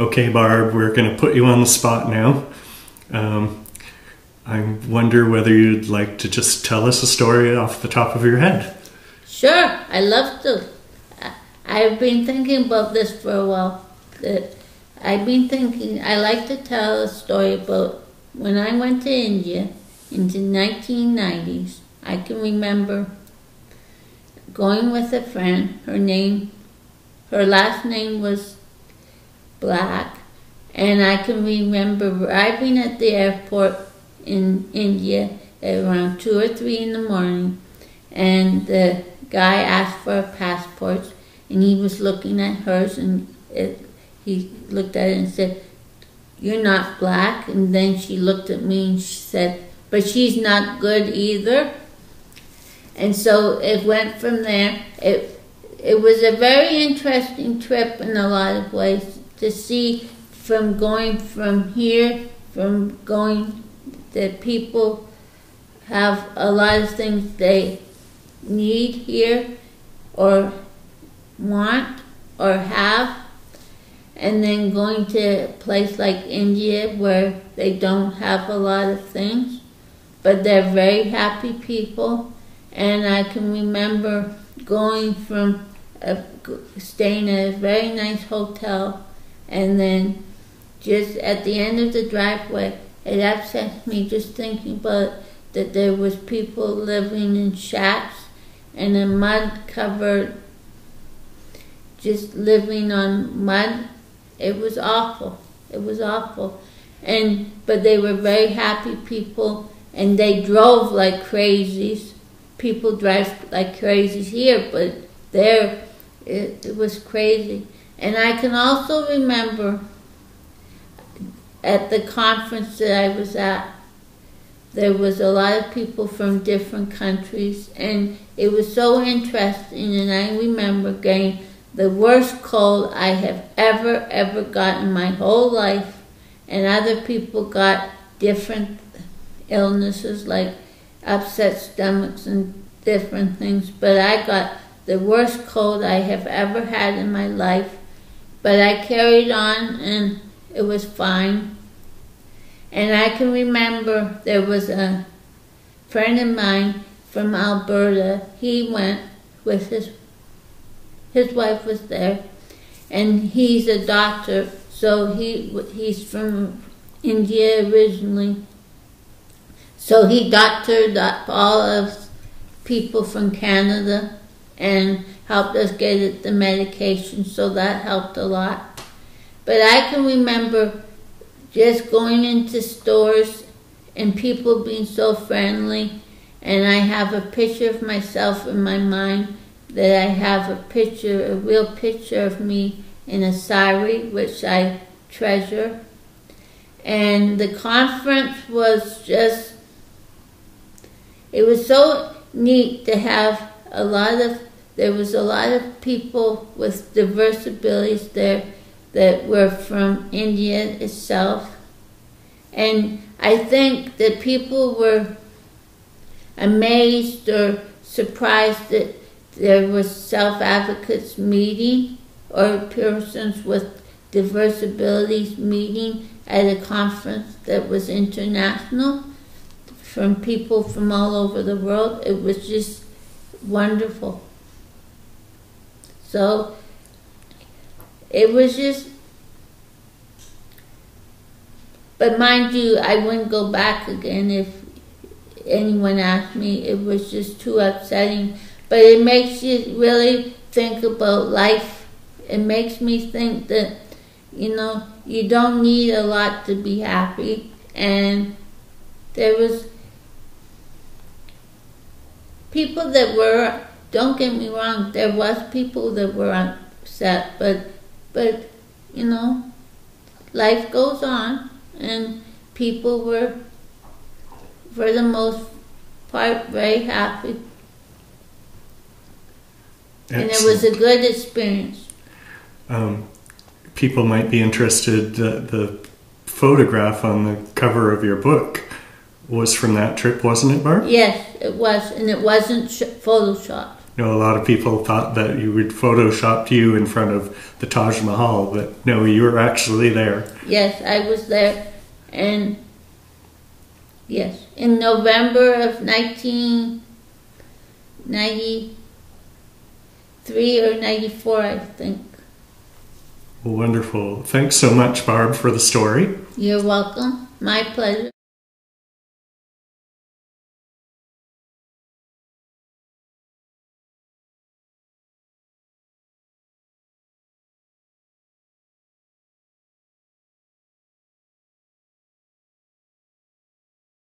Okay, Barb, we're going to put you on the spot now. I wonder whether you'd like to just tell us a story off the top of your head. Sure, I love to. I've been thinking about this for a while. I've been thinking I like to tell a story about when I went to India in the 1990s. I can remember going with a friend. Her last name was Black, and I can remember arriving at the airport in India at around 2 or 3 in the morning, and the guy asked for a passport, and he was looking at hers, and he looked at it and said, "You're not Black." And then she looked at me and she said, "But she's not good either." And so it went from there. It was a very interesting trip in a lot of ways to see from going from here, that people have a lot of things they need here or want or have, and then going to a place like India where they don't have a lot of things, but they're very happy people. And I can remember going from staying at a very nice hotel, and then just at the end of the driveway, it upset me just thinking about that there was people living in shacks and a mud-covered, just living on mud. It was awful. It was awful. But they were very happy people, and they drove like crazies. People drive like crazies here, but there it was crazy. And I can also remember at the conference that I was at, there was a lot of people from different countries, and it was so interesting. And I remember getting the worst cold I have ever gotten in my whole life, and other people got different illnesses like upset stomachs and different things, but I got the worst cold I have ever had in my life. But I carried on, and it was fine. And I can remember there was a friend of mine from Alberta. He went with his wife was there, and he's a doctor, so he's from India originally. So he doctored up all of people from Canada and helped us get the medication, so that helped a lot. But I can remember just going into stores and people being so friendly, and I have a picture of myself in my mind that I have a real picture of me in a sari, which I treasure. And the conference was just, it was so neat to have there was a lot of people with diverse abilities there that were from India itself. And I think that people were amazed or surprised that there was self-advocates meeting or persons with diverse abilities meeting at a conference that was international, from people from all over the world. It was just wonderful. So it was just, but mind you, I wouldn't go back again if anyone asked me. It was just too upsetting. But it makes you really think about life. It makes me think that, you don't need a lot to be happy. And there was people that were, don't get me wrong, there was people that were upset, but life goes on, and people were, for the most part, very happy. Excellent. And it was a good experience. People might be interested, the photograph on the cover of your book was from that trip, wasn't it, Barb? Yes, it was, and it wasn't photoshopped. You know, a lot of people thought that you would Photoshop you in front of the Taj Mahal, but no, you were actually there. Yes, I was there. And yes, in November of 1993 or 94, I think. Well, wonderful. Thanks so much, Barb, for the story. You're welcome. My pleasure.